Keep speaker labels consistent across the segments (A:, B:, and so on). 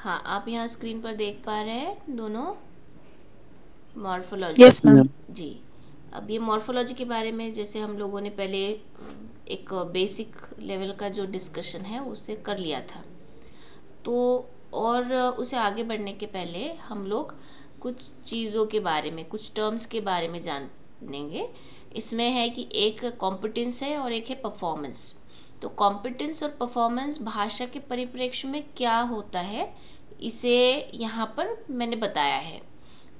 A: हाँ, आप यहाँ स्क्रीन पर देख पा रहे हैं दोनों मॉर्फोलॉजी।
B: Yes ma'am.
A: जी। अब ये मॉर्फोलॉजी के बारे में जैसे हम लोगों ने पहले एक बेसिक लेवल का जो डिस्कशन है उससे कर लिया था, तो और उसे आगे बढ़ने के पहले हम लोग कुछ चीज़ों के बारे में, कुछ टर्म्स के बारे में जानेंगे। इसमें है कि एक कॉम्पिटेंस है और एक है परफॉर्मेंस। तो कॉम्पिटेंस और परफॉर्मेंस भाषा के परिप्रेक्ष्य में क्या होता है, इसे यहाँ पर मैंने बताया है।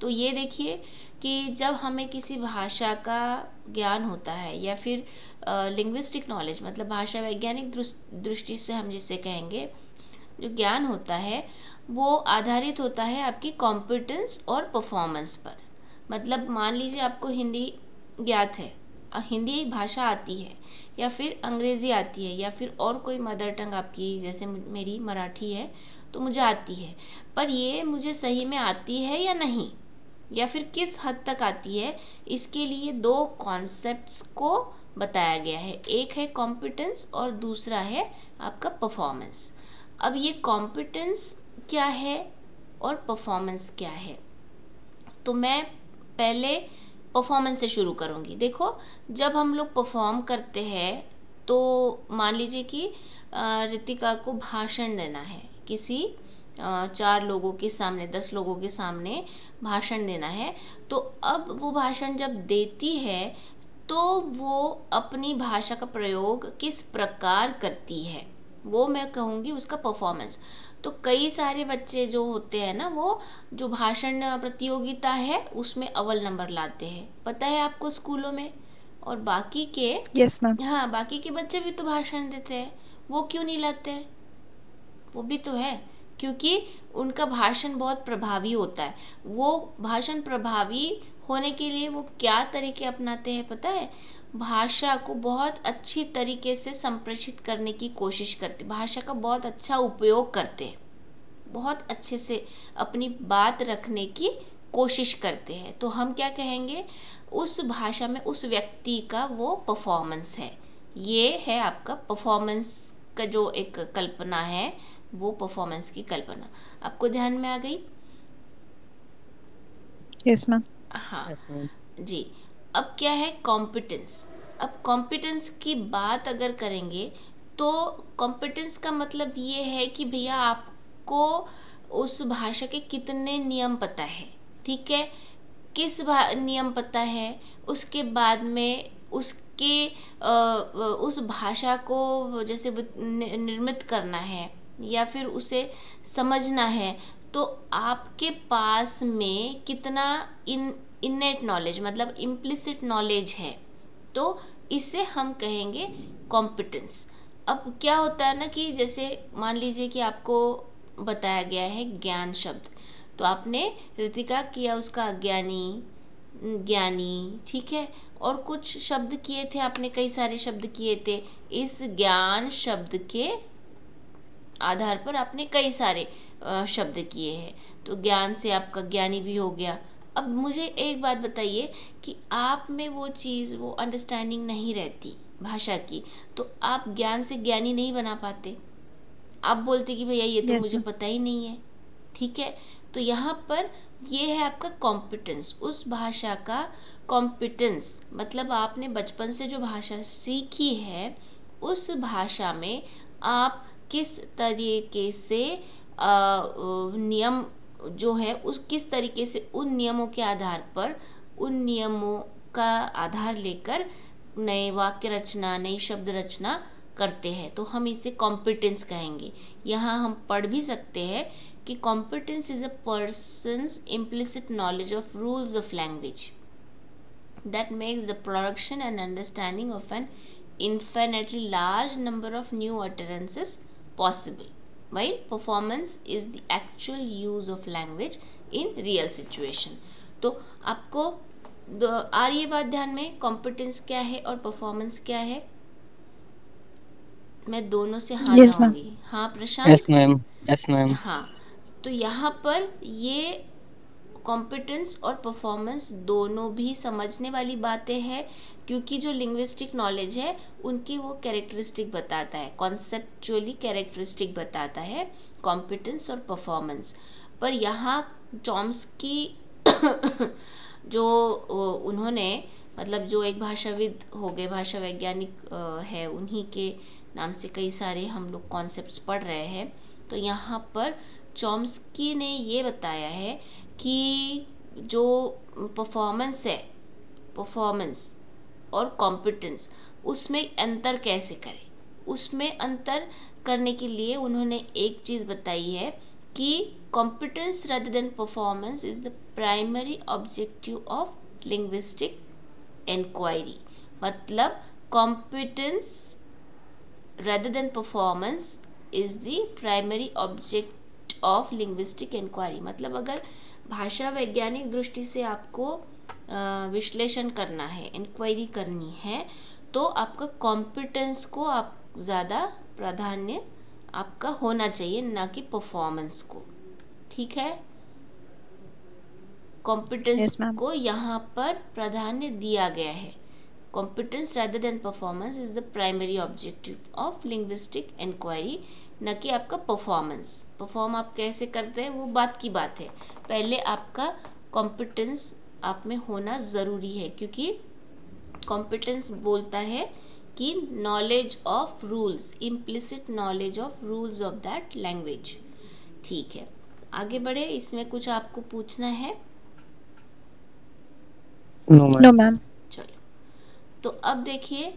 A: तो ये देखिए कि जब हमें किसी भाषा का ज्ञान होता है या फिर लिंग्विस्टिक नॉलेज, मतलब भाषा वैज्ञानिक दृष्टि से हम जिसे कहेंगे, जो ज्ञान होता है वो आधारित होता है आपकी कॉम्पिटेंस और परफॉर्मेंस पर। मतलब मान लीजिए आपको हिंदी ज्ञात है, हिंदी भाषा आती है, या फिर अंग्रेज़ी आती है, या फिर और कोई मदर टंग आपकी, जैसे मेरी मराठी है तो मुझे आती है, पर ये मुझे सही में आती है या नहीं, या फिर किस हद तक आती है, इसके लिए दो कॉन्सेप्ट्स को बताया गया है। एक है कॉम्पिटेंस और दूसरा है आपका परफॉर्मेंस। अब ये कॉम्पिटेंस क्या है और परफॉर्मेंस क्या है, तो मैं पहले परफॉर्मेंस से शुरू करूँगी। देखो, जब हम लोग परफॉर्म करते हैं तो मान लीजिए कि रितिका को भाषण देना है, किसी 4 लोगों के सामने, 10 लोगों के सामने भाषण देना है। तो अब वो भाषण जब देती है तो वो अपनी भाषा का प्रयोग किस प्रकार करती है, वो मैं कहूँगी उसका परफॉर्मेंस। तो कई सारे बच्चे जो होते हैं ना, वो जो भाषण प्रतियोगिता है उसमें अव्वल नंबर लाते हैं, पता है आपको, स्कूलों में। और बाकी के,
B: यस मैम।
A: हाँ, बाकी के बच्चे भी तो भाषण देते हैं, वो क्यों नहीं लाते हैं? वो भी तो है, क्योंकि उनका भाषण बहुत प्रभावी होता है। वो भाषण प्रभावी होने के लिए वो क्या तरीके अपनाते हैं पता है? भाषा को बहुत अच्छी तरीके से संप्रेषित करने की कोशिश करते, भाषा का बहुत अच्छा उपयोग करते हैं, बहुत अच्छे से अपनी बात रखने की कोशिश करते हैं। तो हम क्या कहेंगे, उस भाषा में उस व्यक्ति का वो परफॉर्मेंस है। ये है आपका परफॉर्मेंस का जो एक कल्पना है, वो परफॉर्मेंस की कल्पना आपको ध्यान में आ गई?
B: Yes ma'am.
A: हाँ
C: यस मैम।
A: जी। अब क्या है कॉम्पिटेंस। अब कॉम्पिटेंस की बात अगर करेंगे तो कॉम्पिटेंस का मतलब ये है कि भैया आपको उस भाषा के कितने नियम पता है, ठीक है, किस नियम पता है, उसके बाद में उसके उस भाषा को जैसे निर्मित करना है या फिर उसे समझना है, तो आपके पास में कितना इनेट नॉलेज, मतलब इम्प्लिसिट नॉलेज है, तो इसे हम कहेंगे कॉम्पिटेंस। अब क्या होता है ना कि जैसे मान लीजिए कि आपको बताया गया है ज्ञान शब्द, तो आपने रितिका किया उसका अज्ञानी, ज्ञानी, ठीक है, और कुछ शब्द किए थे आपने, कई सारे शब्द किए थे। इस ज्ञान शब्द के आधार पर आपने कई सारे शब्द किए हैं, तो ज्ञान से आपका ज्ञानी भी हो गया। अब मुझे एक बात बताइए कि आप में वो चीज़, वो अंडरस्टैंडिंग नहीं रहती भाषा की, तो आप ज्ञान से ज्ञानी नहीं बना पाते। आप बोलते कि भैया ये तो
B: यस
A: मुझे
B: मैम।
A: पता ही नहीं है, ठीक है। तो यहाँ पर ये है आपका कॉम्पिटेंस, उस भाषा का कॉम्पिटेंस, मतलब आपने बचपन से जो भाषा सीखी है उस भाषा में आप किस तरीके से नियम जो है उस किस तरीके से उन नियमों के आधार पर, उन नियमों का आधार लेकर नए वाक्य रचना, नई शब्द रचना करते हैं, तो हम इसे कॉम्पिटेंस कहेंगे। यहाँ हम पढ़ भी सकते हैं कि competence is a persons implicit knowledge of rules of language that makes the production and understanding of an infinitely large number of new utterances possible, while performance is the actual use of language in real situation। तो आपको आ रही है बात ध्यान में, competence क्या है और परफॉर्मेंस क्या है? मैं दोनों से हाँ
B: यस मैम।
A: चाहूँगी। हाँ
C: यस
A: प्रशांत?
C: मैम। Yes ma'am.
A: हाँ, तो यहाँ पर ये कॉम्पिटेंस और परफॉर्मेंस दोनों भी समझने वाली बातें हैं, क्योंकि जो लिंग्विस्टिक नॉलेज है उनकी वो कैरेक्टरिस्टिक बताता है, कॉन्सेप्चुअली कैरेक्टरिस्टिक बताता है कॉम्पिटेंस और परफॉर्मेंस। पर यहाँ चॉम्स्की जो उन्होंने मतलब जो एक भाषाविद हो गए, भाषा वैज्ञानिक है, उन्हीं के नाम से कई सारे हम लोग कॉन्सेप्ट्स पढ़ रहे हैं। तो यहाँ पर चॉम्स्की ने ये बताया है कि जो परफॉर्मेंस है, परफॉर्मेंस और कॉम्पिटेंस, उसमें अंतर कैसे करें। उसमें अंतर करने के लिए उन्होंने एक चीज़ बताई है कि competence rather than performance is the primary objective of linguistic inquiry। मतलब competence rather than performance is the primary object of linguistic inquiry। मतलब अगर भाषा वैज्ञानिक दृष्टि से आपको विश्लेषण करना है, इंक्वायरी करनी है, तो आपका कॉम्पिटेंस को आप ज़्यादा प्राधान्य आपका होना चाहिए, ना कि परफॉर्मेंस को। ठीक है, कॉम्पिटेंस को यहाँ पर प्राधान्य दिया गया है। Competence rather than performance is the primary objective of linguistic inquiry, न कि आपका परफॉर्मेंस। परफॉर्म आप कैसे करते हैं वो बात की बात है, पहले आपका कॉम्पिटेंस आप में होना ज़रूरी है, क्योंकि कॉम्पिटेंस बोलता है कि knowledge of rules, implicit knowledge of rules of that language. ठीक है, आगे बढ़े। इसमें कुछ आपको पूछना है?
B: No ma'am.
A: चलो, तो अब देखिए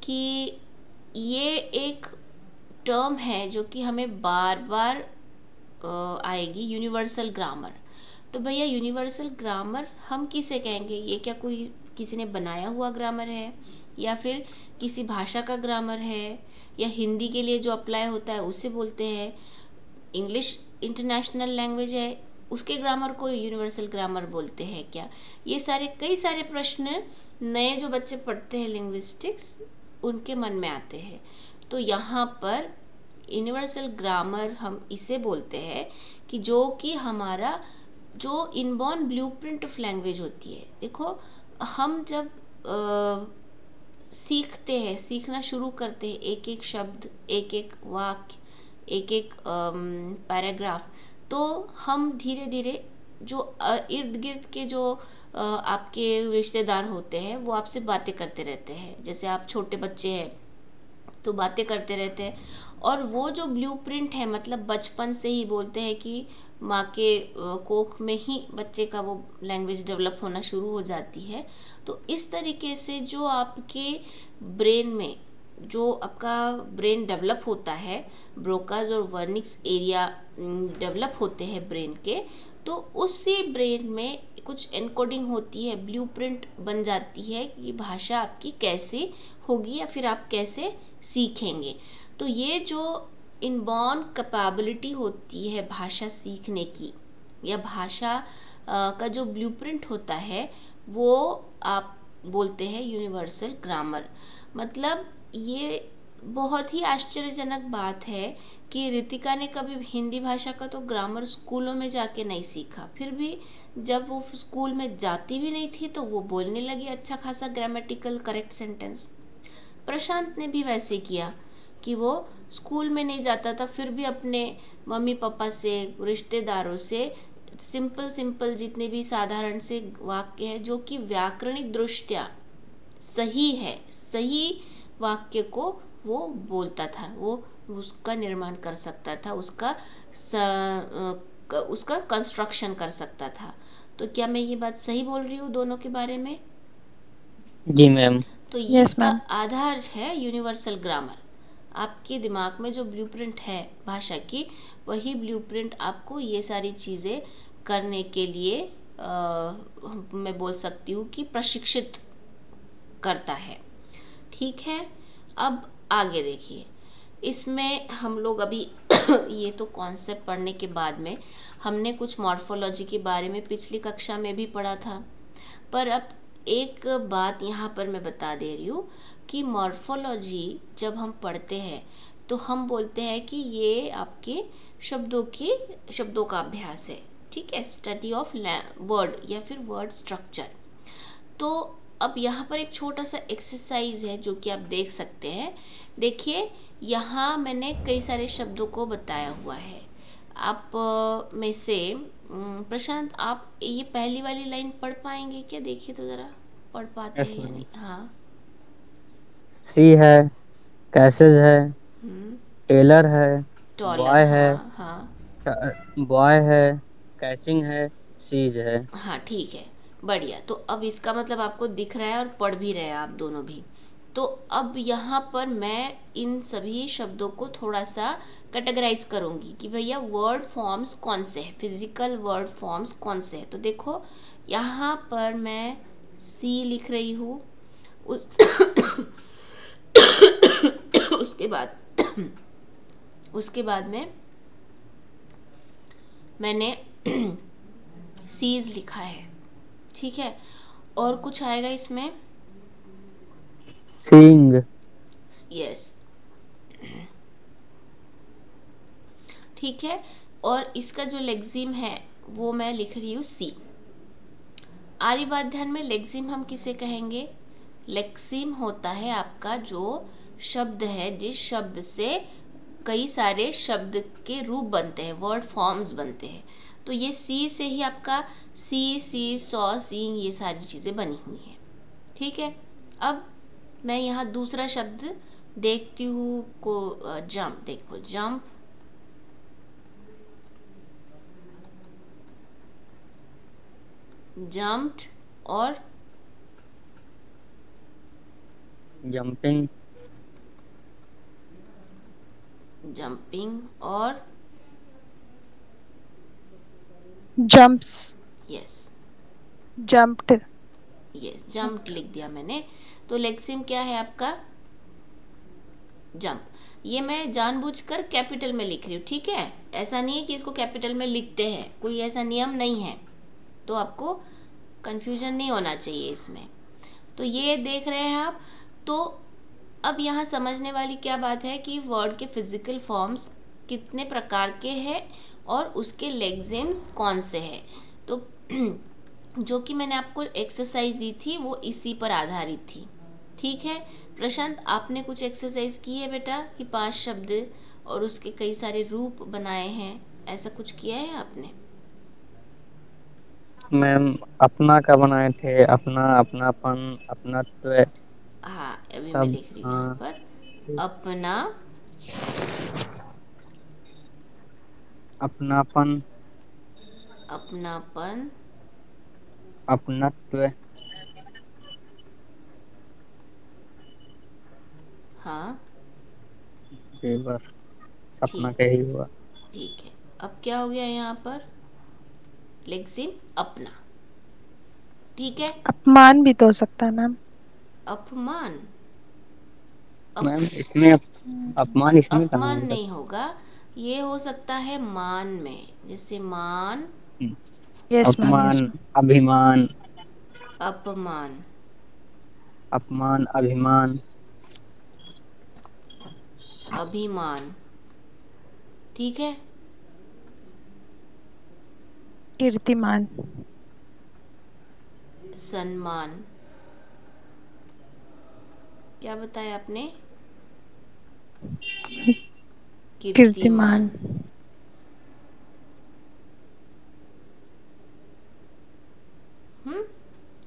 A: कि ये एक टर्म है जो कि हमें बार बार आएगी, यूनिवर्सल ग्रामर। तो भैया यूनिवर्सल ग्रामर हम किसे कहेंगे? ये क्या कोई किसी ने बनाया हुआ ग्रामर है, या फिर किसी भाषा का ग्रामर है, या हिंदी के लिए जो अप्लाई होता है उसे बोलते हैं? इंग्लिश इंटरनेशनल लैंग्वेज है, उसके ग्रामर को यूनिवर्सल ग्रामर बोलते हैं क्या? ये सारे कई सारे प्रश्न नए जो बच्चे पढ़ते हैं लिंग्विस्टिक्स, उनके मन में आते हैं। तो यहाँ पर यूनिवर्सल ग्रामर हम इसे बोलते हैं कि जो कि हमारा जो इनबॉर्न ब्लूप्रिंट ऑफ लैंग्वेज होती है। देखो, हम जब सीखते हैं, सीखना शुरू करते हैं, एक एक शब्द, एक एक वाक्य, एक एक पैराग्राफ, तो हम धीरे धीरे जो इर्द गिर्द के जो आपके रिश्तेदार होते हैं वो आपसे बातें करते रहते हैं। जैसे आप छोटे बच्चे हैं तो बातें करते रहते हैं, और वो जो ब्लूप्रिंट है, मतलब बचपन से ही बोलते हैं कि माँ के कोख में ही बच्चे का वो लैंग्वेज डेवलप होना शुरू हो जाती है। तो इस तरीके से जो आपके ब्रेन में, जो आपका ब्रेन डेवलप होता है, ब्रोकाज और वर्निक्स एरिया डेवलप होते हैं ब्रेन के, तो उसी ब्रेन में कुछ एनकोडिंग होती है, ब्लूप्रिंट बन जाती है कि भाषा आपकी कैसे होगी या फिर आप कैसे सीखेंगे। तो ये जो इनबॉर्न कैपेबिलिटी होती है भाषा सीखने की, या भाषा का जो ब्लूप्रिंट होता है, वो आप बोलते हैं यूनिवर्सल ग्रामर। मतलब ये बहुत ही आश्चर्यजनक बात है कि रितिका ने कभी हिंदी भाषा का तो ग्रामर स्कूलों में जाके नहीं सीखा, फिर भी जब वो स्कूल में जाती भी नहीं थी तो वो बोलने लगी अच्छा खासा ग्रामेटिकल करेक्ट सेंटेंस। प्रशांत ने भी वैसे किया कि वो स्कूल में नहीं जाता था, फिर भी अपने मम्मी पापा से, रिश्तेदारों से सिंपल जितने भी साधारण से वाक्य है जो कि व्याकरणिक दृष्टया सही है, सही वाक्य को वो बोलता था, वो उसका निर्माण कर सकता था, उसका कंस्ट्रक्शन कर सकता था। तो क्या मैं ये बात सही बोल रही हूँ दोनों के बारे में?
B: जी मैम।
A: तो ये इसका आधार है यूनिवर्सल ग्रामर। आपके दिमाग में जो ब्लूप्रिंट है भाषा की, वही ब्लूप्रिंट आपको ये सारी चीज़ें करने के लिए मैं बोल सकती हूँ कि प्रशिक्षित करता है। ठीक है, अब आगे देखिए, इसमें हम लोग अभी ये तो कॉन्सेप्ट पढ़ने के बाद में हमने कुछ मॉर्फोलॉजी के बारे में पिछली कक्षा में भी पढ़ा था, पर अब एक बात यहाँ पर मैं बता दे रही हूँ कि मॉर्फोलॉजी जब हम पढ़ते हैं तो हम बोलते हैं कि ये आपके शब्दों का अभ्यास है, ठीक है, स्टडी ऑफ वर्ड या फिर वर्ड स्ट्रक्चर। तो अब यहाँ पर एक छोटा सा एक्सरसाइज है जो कि आप देख सकते हैं। देखिए यहाँ मैंने कई सारे शब्दों को बताया हुआ है। आप में से प्रशांत, आप ये पहली वाली लाइन पढ़ पाएंगे क्या? देखिए तो ज़रा, पढ़ पाते
B: यस
A: हैं या
B: मैम।
A: नहीं? हाँ।
B: सी है, कैसेज है,
A: हम्म।
B: टेलर है,
A: टॉलर,
B: बॉय है,
A: हाँ हाँ।
B: बॉय है, कैचिंग है, सीज है।
A: हाँ ठीक है, बढ़िया। तो अब इसका मतलब आपको दिख रहा है और पढ़ भी रहे हैं आप दोनों भी। तो अब यहाँ पर मैं इन सभी शब्दों को थोड़ा सा कैटेगराइज करूँगी कि भैया वर्ड फॉर्म्स कौन से हैं, फिजिकल वर्ड फॉर्म्स कौन से हैं। तो देखो यहाँ पर मैं सी लिख रही हूँ, उस उसके बाद उसके बाद में मैंने सीज लिखा है, ठीक है। और कुछ आएगा इसमें,
B: सींग।
A: यस, ठीक है। और इसका जो लेक्सिम है वो मैं लिख रही हूँ सी। आ रही बात ध्यान में, लेक्सिम हम किसे कहेंगे? लेक्सिम होता है आपका जो शब्द है, जिस शब्द से कई सारे शब्द के रूप बनते हैं, वर्ड फॉर्म्स बनते हैं। तो ये सी से ही आपका सी सॉ सींग ये सारी चीज़ें बनी हुई हैं, ठीक है। अब मैं यहाँ दूसरा शब्द देखती हूँ को, जंप। देखो जंप, जंप्ड और
B: जंपिंग,
A: जंपिंग और
C: jumps,
A: yes,
C: jumped,
A: yes jumped लिख दिया मैंने। तो लेक्सिम क्या है आपका? जंप। ये मैं जानबूझकर कैपिटल में लिख रही हूँ, ठीक है। ऐसा नहीं है कि इसको कैपिटल में लिखते हैं, कोई ऐसा नियम नहीं है, तो आपको कंफ्यूजन नहीं होना चाहिए इसमें। तो ये देख रहे हैं आप। तो अब यहाँ समझने वाली क्या बात है कि वर्ड के फिजिकल फॉर्म्स कितने प्रकार के हैं और उसके लेक्सिम्स कौन से हैं। तो जो कि मैंने आपको एक्सरसाइज दी थी वो इसी पर आधारित थी, ठीक है। प्रशांत, आपने कुछ एक्सरसाइज की है बेटा कि 5 शब्द और उसके कई सारे रूप बनाए हैं, ऐसा कुछ किया है आपने?
B: मैम अपना का बनाए थे, अपना, अपनापन, अपनत्व,
A: हाँ, अभी मैं
B: सब।
A: लिख रही हूँ यहाँ
B: हाँ,
A: पर अपना,
B: अपनापन,
A: अपनापन,
B: अपनत्व,
A: हाँ
B: ये बस अपना का
A: ठीक है,
B: ही हुआ।
A: ठीक है। अब क्या हो गया यहाँ पर? लेक्सिम अपना, ठीक है।
C: अपमान भी तो हो सकता है मैम।
A: अपमान,
B: मैम इसमें अपमान इसमें कहाँ
A: अपमान
B: होगा?
A: नहीं होगा, ये हो सकता है मान में, जैसे मान,
C: यस मैम, यस
B: अपमान,
C: मैम।
B: अभिमान,
A: अपमान,
B: अपमान, अभिमान,
A: अभिमान, ठीक है।
C: कीर्तिमान,
A: सम्मान, क्या बताया आपने?
C: कीर्तिमान,
A: कीर्तिमान,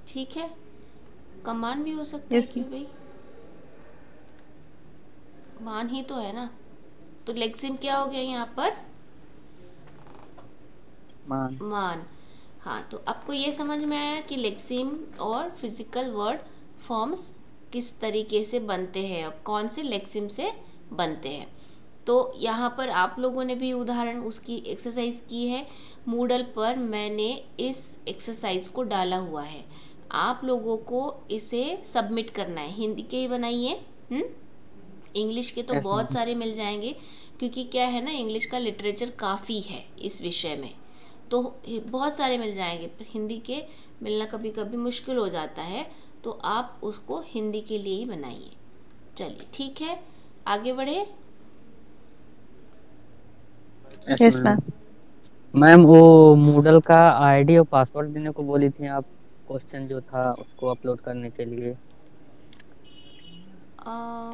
A: ठीक है। कमान भी हो सकता है,
C: यस
A: क्यों भाई, मान ही तो है ना। तो लेक्सिम क्या हो गया यहाँ पर?
B: मान।
A: मान। हाँ, तो आपको ये समझ में आया कि लेक्सिम और फिजिकल वर्ड फॉर्म्स किस तरीके से बनते हैं और कौन से लेक्सिम से बनते हैं। तो यहाँ पर आप लोगों ने भी उदाहरण उसकी एक्सरसाइज की है। मूडल पर मैंने इस एक्सरसाइज को डाला हुआ है, आप लोगों को इसे सबमिट करना है। हिंदी के ही बनाइए, इंग्लिश के तो
B: यस
A: बहुत
B: मैम।
A: सारे मिल जाएंगे, क्योंकि क्या है ना, इंग्लिश का लिटरेचर काफ़ी है इस विषय में, तो बहुत सारे मिल जाएंगे। पर हिंदी के मिलना कभी कभी मुश्किल हो जाता है, तो आप उसको हिंदी के लिए ही बनाइए। चलिए ठीक है, आगे बढ़े।
B: Yes
C: yes
B: ma'am.
C: Ma'am.
B: Ma'am वो मूडल का आईडी और पासवर्ड देने को बोली थी आप, क्वेश्चन जो था उसको अपलोड करने के लिए।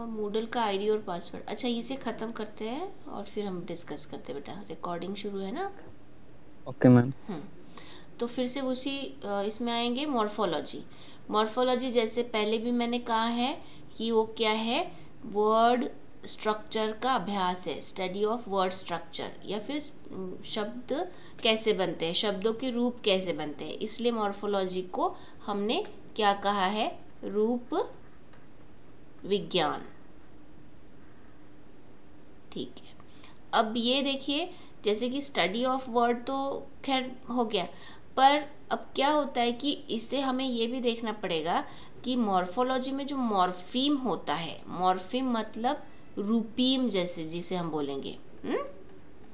A: मूडल का आईडी और पासवर्ड, अच्छा इसे ख़त्म करते हैं और फिर हम डिस्कस करते हैं बेटा, रिकॉर्डिंग शुरू है ना।
B: Okay ma'am.
A: तो फिर से उसी इसमें आएंगे मॉर्फोलॉजी। मॉर्फोलॉजी जैसे पहले भी मैंने कहा है कि वो क्या है, वर्ड स्ट्रक्चर का अभ्यास है, स्टडी ऑफ वर्ड स्ट्रक्चर, या फिर शब्द कैसे बनते हैं, शब्दों के रूप कैसे बनते हैं, इसलिए मॉर्फोलॉजी को हमने क्या कहा है, रूप विज्ञान। ठीक है, अब ये देखिए जैसे कि स्टडी ऑफ वर्ड तो खैर हो गया, पर अब क्या होता है कि इससे हमें ये भी देखना पड़ेगा कि मॉर्फोलॉजी में जो मॉर्फीम होता है, मॉर्फीम मतलब रूपीम जैसे जिसे हम बोलेंगे,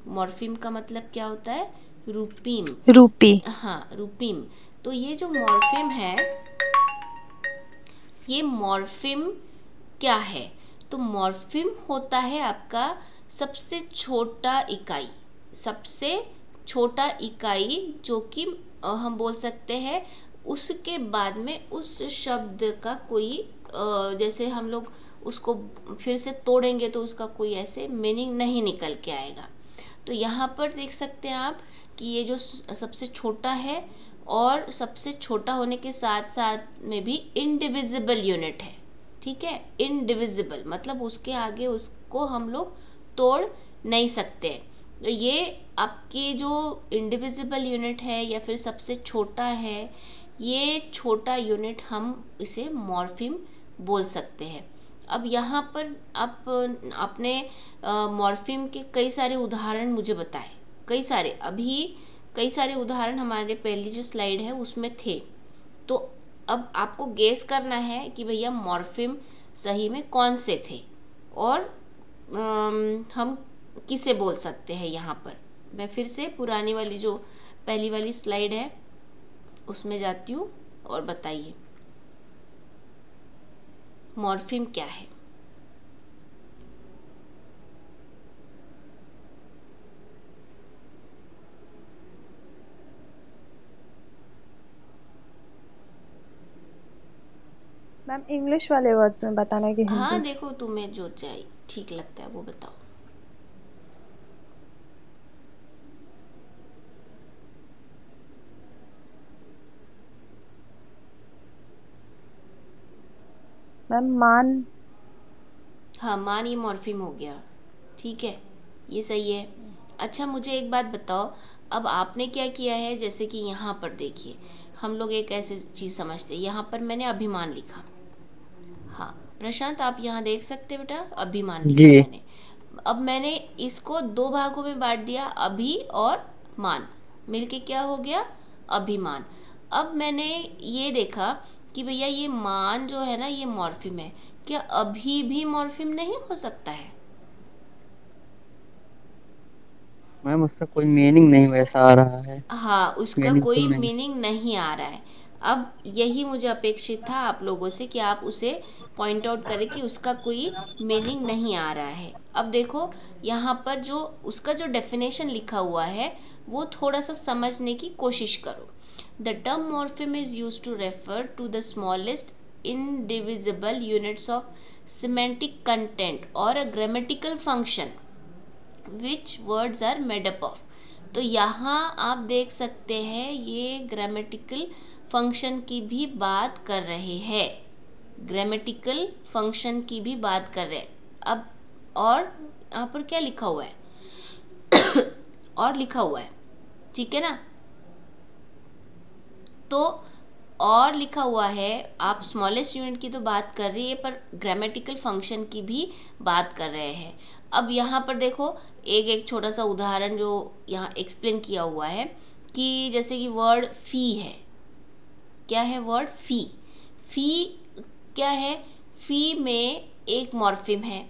A: मॉर्फीम का मतलब क्या होता है, रूपीम,
C: रूपी।
A: हाँ रूपीम। तो ये जो मॉर्फीम है, ये मॉर्फीम क्या है, तो मॉर्फीम होता है आपका सबसे छोटा इकाई, सबसे छोटा इकाई जो कि हम बोल सकते हैं उसके बाद में उस शब्द का कोई जैसे हम लोग उसको फिर से तोड़ेंगे तो उसका कोई ऐसे मीनिंग नहीं निकल के आएगा। तो यहाँ पर देख सकते हैं आप कि ये जो सबसे छोटा है और सबसे छोटा होने के साथ साथ में भी इनडिविजिबल यूनिट है। ठीक है, इनडिविजिबल मतलब उसके आगे उसको हम लोग तोड़ नहीं सकते। तो ये आपकी जो इंडिविजिबल यूनिट है या फिर सबसे छोटा है, ये छोटा यूनिट हम इसे मॉर्फीम बोल सकते हैं। अब यहाँ पर आप आपने मॉर्फीम के कई सारे उदाहरण मुझे बताए, कई सारे, अभी कई सारे उदाहरण हमारे पहली जो स्लाइड है उसमें थे। तो अब आपको गेस करना है कि भैया मॉर्फीम सही में कौन से थे और हम किसे बोल सकते हैं। यहाँ पर मैं फिर से पुरानी वाली जो पहली वाली स्लाइड है उसमें जाती हूँ और बताइए मॉर्फीम क्या है।
C: मैम इंग्लिश वाले वर्ड्स में बताना है कि
A: हाँ
C: हिंदी?
A: देखो तुम्हें जो चाहिए ठीक लगता है वो बताओ।
C: मैम मान।
A: हाँ मान ये मॉर्फीम हो गया, ठीक है ये सही है। अच्छा मुझे एक बात बताओ, अब आपने क्या किया है, जैसे कि यहाँ पर देखिए हम लोग एक ऐसी चीज़ समझते हैं, यहाँ पर मैंने अभिमान लिखा। हाँ प्रशांत आप यहाँ देख सकते बेटा, अभिमान लिखा
B: जी।
A: मैंने। अब मैंने इसको दो भागों में बांट दिया, अभि और मान मिलके क्या हो गया, अभिमान। अब मैंने ये देखा कि भैया ये मान जो है ना ये मॉर्फीम है, क्या अभी भी मॉर्फीम नहीं हो सकता है?
B: मैम उसका कोई मीनिंग नहीं वैसा आ रहा है,
A: हाँ उसका कोई
B: मीनिंगफुल नहीं।
A: मीनिंग नहीं आ रहा है। अब यही मुझे अपेक्षित था आप लोगों से कि आप उसे पॉइंट आउट करें कि उसका कोई मीनिंग नहीं आ रहा है। अब देखो यहाँ पर जो उसका जो डेफिनेशन लिखा हुआ है वो थोड़ा सा समझने की कोशिश करो। The term morpheme is use to refer to the smallest indivisible units of semantic content or a grammatical function which words are made up of। तो यहाँ आप देख सकते हैं ये ग्रामेटिकल फंक्शन की भी बात कर रहे हैं, ग्रामेटिकल फंक्शन की भी बात कर रहे हैं। अब और यहाँ पर क्या लिखा हुआ है और लिखा हुआ है, ठीक है ना, तो और लिखा हुआ है, आप स्मॉलेस्ट यूनिट की तो बात कर रही है पर ग्रामेटिकल फंक्शन की भी बात कर रहे हैं। अब यहाँ पर देखो एक छोटा सा उदाहरण जो यहाँ एक्सप्लेन किया हुआ है कि जैसे कि वर्ड फी है, क्या है वर्ड फी, फी क्या है, फी में एक मॉर्फिम है,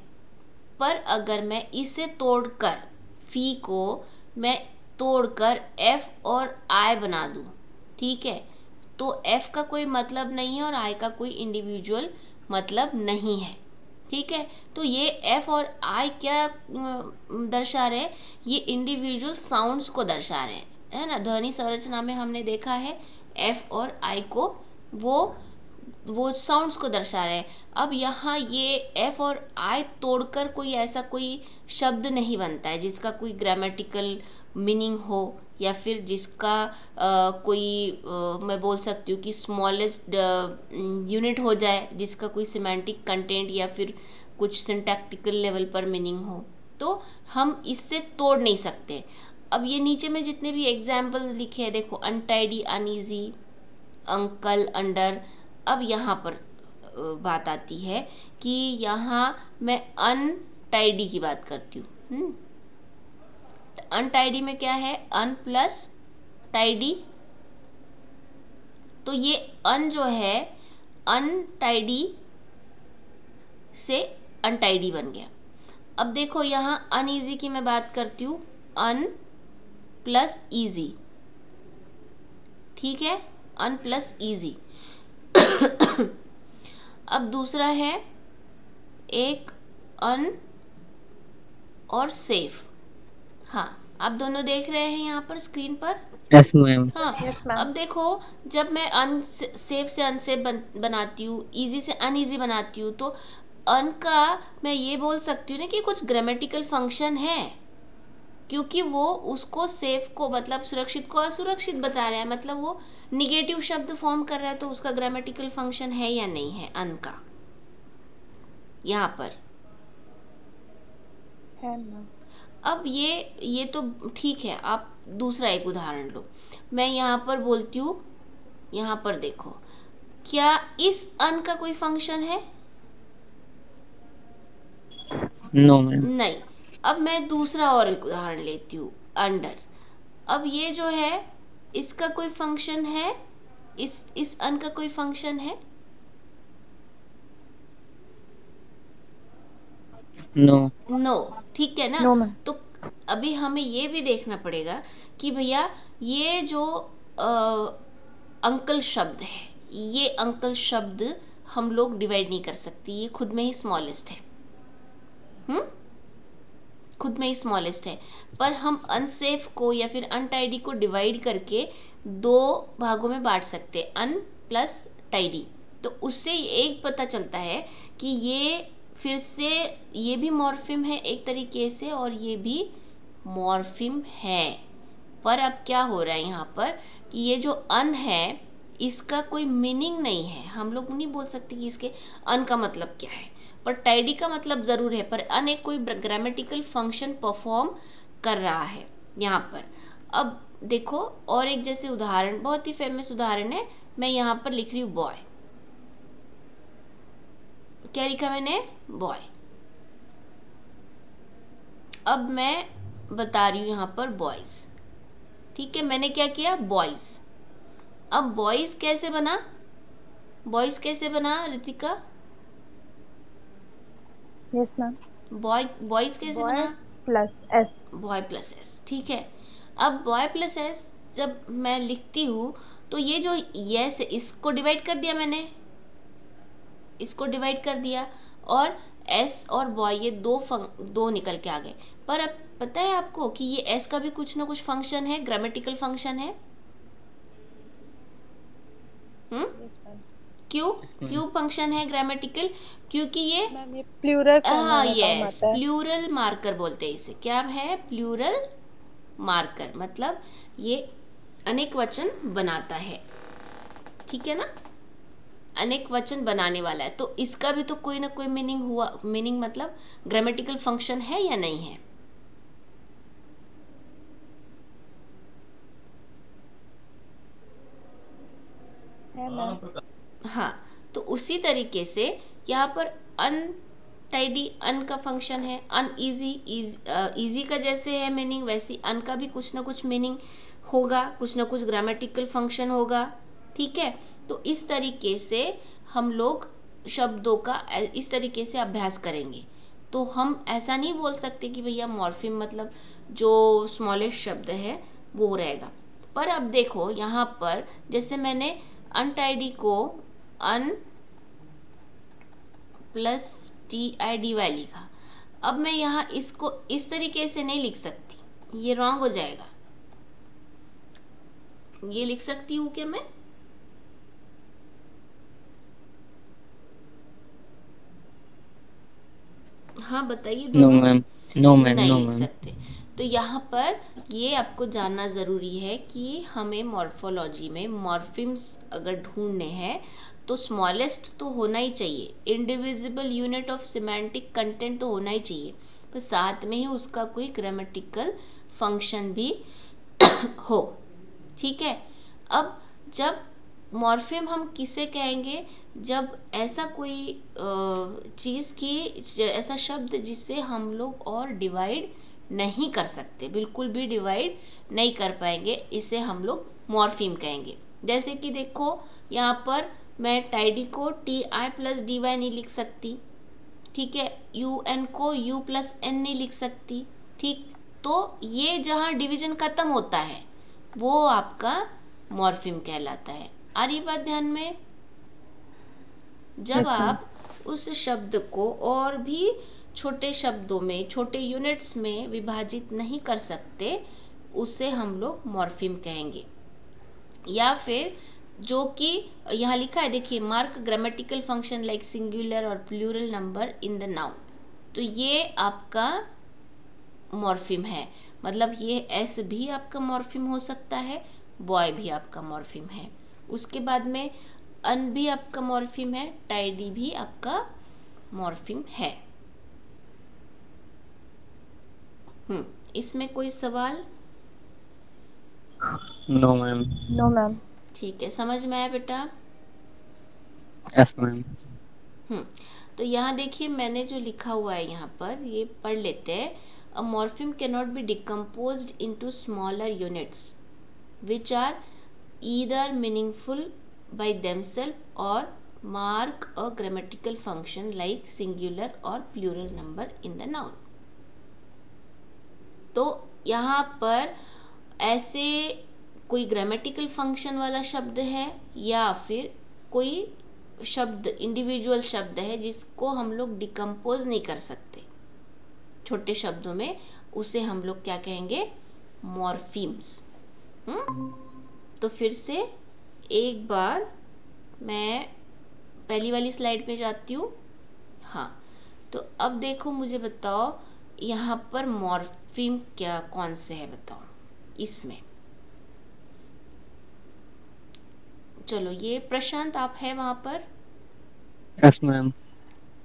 A: पर अगर मैं इसे तोड़कर फी को मैं तोड़कर एफ और आई बना दूँ, ठीक है, तो एफ का कोई मतलब नहीं है और आई का कोई इंडिविजुअल मतलब नहीं है, ठीक है। तो ये एफ और आई क्या दर्शा रहे हैं, ये इंडिविजुअल साउंड्स को दर्शा रहे हैं। है ना, ध्वनि संरचना में हमने देखा है एफ और आई को वो साउंड्स को दर्शा रहे हैं। अब यहाँ ये एफ और आई तोड़कर कोई ऐसा कोई शब्द नहीं बनता है जिसका कोई ग्रामेटिकल मीनिंग हो, या फिर जिसका मैं बोल सकती हूँ कि स्मॉलेस्ट यूनिट हो जाए, जिसका कोई सिमेंटिक कंटेंट या फिर कुछ सिंटैक्टिकल लेवल पर मीनिंग हो, तो हम इससे तोड़ नहीं सकते। अब ये नीचे में जितने भी एग्जाम्पल्स लिखे हैं देखो, अनटाइडी, अनईजी, अंकल, अंडर। अब यहाँ पर बात आती है कि यहाँ मैं अनटाइडी की बात करती हूँ। अनटाइडी में क्या है, अन प्लस टाइडी, तो ये अन जो है अनटाइडी से अनटाइडी बन गया। अब देखो यहाँ अनईजी की मैं बात करती हूँ, अन प्लस ईजी, ठीक है, अन प्लस ईजी। अब दूसरा है एक अन और सेफ। हाँ, आप दोनों देख रहे हैं यहाँ पर स्क्रीन पर।
B: Yes ma'am.
A: हाँ,
C: Yes, ma'am.
A: अब देखो जब मैं अनसेफ से अनसेफ बनाती हूँ, इजी से अनईजी बनाती हूँ, तो अन का मैं ये बोल सकती हूँ ना कि कुछ ग्रामेटिकल फंक्शन है, क्योंकि वो उसको सेफ को मतलब सुरक्षित को असुरक्षित बता रहा है, मतलब वो निगेटिव शब्द फॉर्म कर रहा है, तो उसका ग्रामेटिकल फंक्शन है या नहीं है अन का यहाँ पर।
C: है मैम।
A: अब ये तो ठीक है, आप दूसरा एक उदाहरण लो। मैं यहाँ पर बोलती हूँ, यहाँ पर देखो, क्या इस अन का कोई फंक्शन है?
B: No ma'am.
A: नहीं। अब मैं दूसरा और एक उदाहरण लेती हूँ, अंडर। अब ये जो है इसका कोई फंक्शन है, इस अन का कोई फंक्शन है?
B: नो।
A: नो, ठीक है ना।
C: No, ma'am.
A: तो अभी हमें ये भी देखना पड़ेगा कि भैया ये जो अंकल शब्द है, ये अंकल शब्द हम लोग डिवाइड नहीं कर सकते, ये खुद में ही स्मॉलेस्ट है। खुद में ही स्मॉलेस्ट है, पर हम अनसेफ को या फिर अनटाइडी को डिवाइड करके दो भागों में बांट सकते हैं, अन प्लस टाइडी। तो उससे एक पता चलता है कि ये फिर से ये भी मॉर्फिम है एक तरीके से, और ये भी मॉर्फिम है। पर अब क्या हो रहा है यहाँ पर कि ये जो अन है इसका कोई मीनिंग नहीं है, हम लोग नहीं बोल सकते कि इसके अन का मतलब क्या है, पर टाइडी का मतलब ज़रूर है, पर अन एक कोई ग्रामेटिकल फंक्शन परफॉर्म कर रहा है यहाँ पर। अब देखो और एक जैसे उदाहरण, बहुत ही फेमस उदाहरण है, मैं यहाँ पर लिख रही हूँ बॉय। क्या लिखा मैंने? बॉय। अब मैं बता रही हूँ यहाँ पर बॉयज, ठीक है, मैंने क्या किया, बॉयज। अब बॉयज कैसे बना, बॉयज कैसे बना रितिका?
C: Yes ma'am.
A: बॉयज कैसे
C: बॉय
A: बना?
C: Plus S.
A: Boy plus S, ठीक है। अब बॉय प्लस एस जब मैं लिखती हूँ तो ये जो यस है इसको डिवाइड कर दिया मैंने, इसको डिवाइड कर दिया, और एस और बॉय ये दो निकल के आ गए। पर अब पता है आपको कि ये एस का भी कुछ ना कुछ फंक्शन है, ग्रामेटिकल फंक्शन है। क्यों फंक्शन है ग्रामेटिकल? क्योंकि ये
C: मैम ये प्लूरल
A: यस, प्लूरल मार्कर बोलते हैं इसे। क्या है? प्लूरल मार्कर, मतलब ये अनेक वचन बनाता है, ठीक है ना, अनेक वचन बनाने वाला है। तो इसका भी तो कोई ना कोई मीनिंग हुआ, मीनिंग मतलब ग्रामेटिकल फंक्शन है या नहीं है? हाँ, तो उसी तरीके से यहाँ पर अनटाइडी अन का फंक्शन है, अनईजी ईजी का जैसे है मीनिंग, वैसी अन का भी कुछ ना कुछ मीनिंग होगा, कुछ ना कुछ ग्रामेटिकल फंक्शन होगा, ठीक है। तो इस तरीके से हम लोग शब्दों का इस तरीके से अभ्यास करेंगे। तो हम ऐसा नहीं बोल सकते कि भैया मॉर्फिम मतलब जो स्मॉलेस्ट शब्द है वो रहेगा। पर अब देखो यहाँ पर जैसे मैंने अनटाइडी को अन प्लस TIDY लिखा, अब मैं यहाँ इसको इस तरीके से नहीं लिख सकती, ये रॉन्ग हो जाएगा। ये लिख सकती हूँ क्या मैं? हाँ बताइए
B: नो
A: दोनों।
B: मैम, नो मैम,
A: नहीं
B: नो
A: लिख
B: मैम।
A: सकते। तो यहाँ पर ये आपको जानना ज़रूरी है कि हमें मॉर्फोलॉजी में मॉर्फिम्स अगर ढूंढने हैं तो स्मॉलेस्ट तो होना ही चाहिए, indivisible unit of semantic content तो होना ही चाहिए, पर साथ में ही उसका कोई ग्रामेटिकल फंक्शन भी हो। ठीक है। अब जब मॉर्फिम हम किसे कहेंगे, जब ऐसा कोई चीज़ की ऐसा शब्द जिससे हम लोग और डिवाइड नहीं कर सकते, बिल्कुल भी डिवाइड नहीं कर पाएंगे, इसे हम लोग मॉर्फिम कहेंगे। जैसे कि देखो यहाँ पर मैं टाइडी को TI+DY नहीं लिख सकती, ठीक है, UN को U+N नहीं लिख सकती, ठीक। तो ये जहाँ डिवीजन खत्म होता है वो आपका मॉर्फिम कहलाता है। आ रही बात ध्यान में? जब
C: यस मैम।
A: आप उस शब्द को और भी छोटे शब्दों में, छोटे यूनिट्स में विभाजित नहीं कर सकते, उसे हम लोग मॉर्फिम कहेंगे। या फिर जो कि यहाँ लिखा है, देखिए, mark grammatical function like singular और plural number in the noun, तो ये आपका मॉर्फिम है। मतलब ये एस भी आपका मॉर्फिम हो सकता है, बॉय भी आपका मॉर्फिम है। उसके बाद में अन भी आपका मॉर्फिम है, टाइडी भी आपका मॉर्फिम है। इसमें कोई सवाल?
B: No ma'am.
C: No ma'am.
A: ठीक है, समझ में आया बेटा?
B: Yes ma'am.
A: तो यहाँ देखिए मैंने जो लिखा हुआ है यहाँ पर, ये पढ़ लेते हैं। A morpheme can not be decomposed into smaller units which are either meaningful by themselves or mark a grammatical function like singular or plural number in the noun। तो यहाँ पर ऐसे कोई ग्रामेटिकल फंक्शन वाला शब्द है या फिर कोई शब्द, इंडिविजुअल शब्द है जिसको हम लोग डिकम्पोज नहीं कर सकते छोटे शब्दों में, उसे हम लोग क्या कहेंगे? मॉर्फिम्स। तो फिर से एक बार मैं पहली वाली स्लाइड पे जाती हूँ। हाँ, तो अब देखो, मुझे बताओ यहाँ पर मॉर्फिम क्या, कौन से है बताओ इसमें। चलो, ये प्रशांत आप है वहाँ पर?
B: Yes ma'am.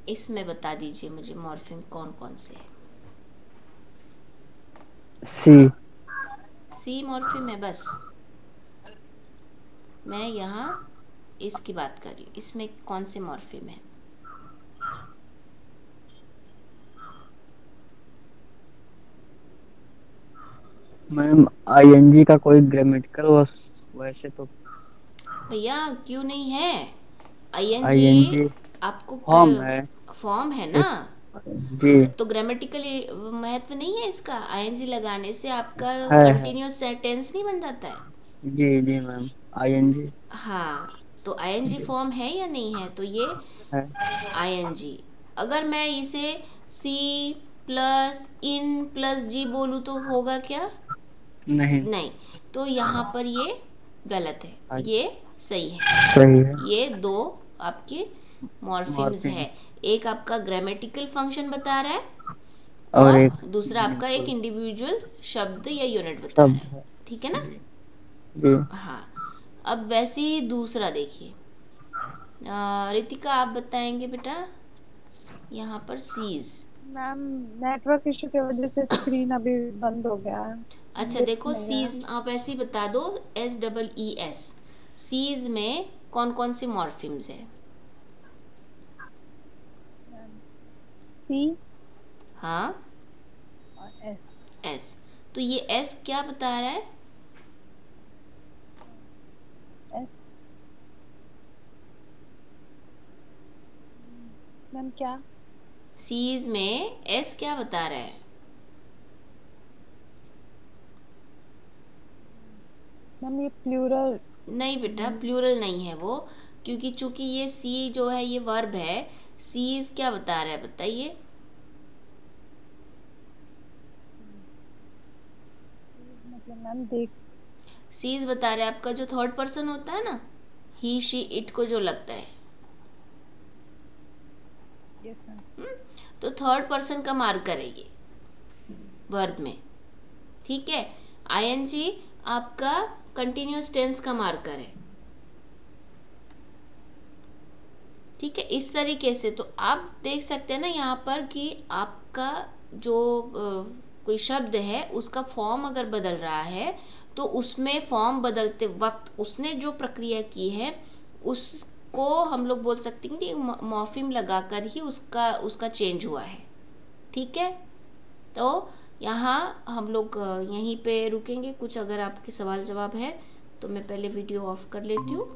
A: इसमें बता दीजिए मुझे मॉर्फिम कौन कौन से है।
B: सी।
A: सी मॉर्फिम है बस? मैं यहाँ इसकी बात कर रही हूँ, इसमें कौन से मॉर्फिम है?
B: मैम आईएनजी का कोई ग्रामेटिकल वैसे तो
A: भैया क्यों नहीं है? आईएनजी
B: आईएनजी
A: आपको
B: फॉर्म है
A: फॉर्म है ना,
B: जी।
A: तो ग्रामेटिकल महत्व नहीं है इसका। आईएनजी लगाने से आपका
B: है
A: कंटिन्यूअस टेंस नहीं बन जाता है।
B: जी जी मैम, आईएनजी
A: हाँ, तो आईएनजी फॉर्म है या नहीं है? तो ये
B: है।
A: आईएनजी। अगर मैं इसे सी प्लस इन प्लस जी बोलूँ तो होगा क्या?
B: नहीं।
A: नहीं। तो यहाँ पर ये गलत है, ये सही है।
B: सही है।
A: ये दो आपके मॉर्फिम्स
B: मॉर्फिम
A: है। एक आपका ग्रामेटिकल फंक्शन बता रहा है
B: और
A: और
B: एक
A: दूसरा आपका एक
B: मीनिंगफुल
A: इंडिविजुअल शब्द या यूनिट बता रहा
B: शब्द
A: है।
B: है
A: ठीक है ना?
B: जी जी।
A: हाँ। अब वैसे ही दूसरा देखिए, रितिका आप बताएंगे बेटा यहाँ पर सीज।
C: मैम नेटवर्क इशू की वजह से स्क्रीन अभी बंद हो गया है,
A: अच्छा
C: दिख
A: देखो,
C: नहीं रहा
A: सीज आप ऐसे ही बता दो, SEES। सीज में कौन कौन से मॉर्फिम्स है?
C: सी
A: हाँ,
C: और एस।
A: एस। तो ये एस क्या बता रहा है?
C: एस मैम क्या?
A: सीज में एस क्या बता रहा है?
C: मैम ये प्लूरल।
A: नहीं बेटा, प्लूरल नहीं है वो, क्योंकि चूंकि ये सी जो है ये वर्ब है। सीज क्या बता रहा है बताइए?
C: मतलब मैम देख।
A: सीज बता रहे हैं आपका जो थर्ड पर्सन होता है ना, ही शी इट को जो लगता है,
C: यस मैम।
A: तो थर्ड पर्सन का मार्कर है ये वर्ब में, ठीक है। आईएनजी आपका कंटिन्यूअस टेंस का मार्कर है, ठीक है। इस तरीके से तो आप देख सकते हैं ना यहाँ पर कि आपका जो कोई शब्द है उसका फॉर्म अगर बदल रहा है तो उसमें फॉर्म बदलते वक्त उसने जो प्रक्रिया की है उसको हम लोग बोल सकते हैं कि मॉर्फिम लगाकर ही उसका चेंज हुआ है, ठीक है। तो यहाँ हम लोग यहीं पे रुकेंगे। कुछ अगर आपके सवाल जवाब है तो मैं पहले वीडियो ऑफ कर लेती हूँ।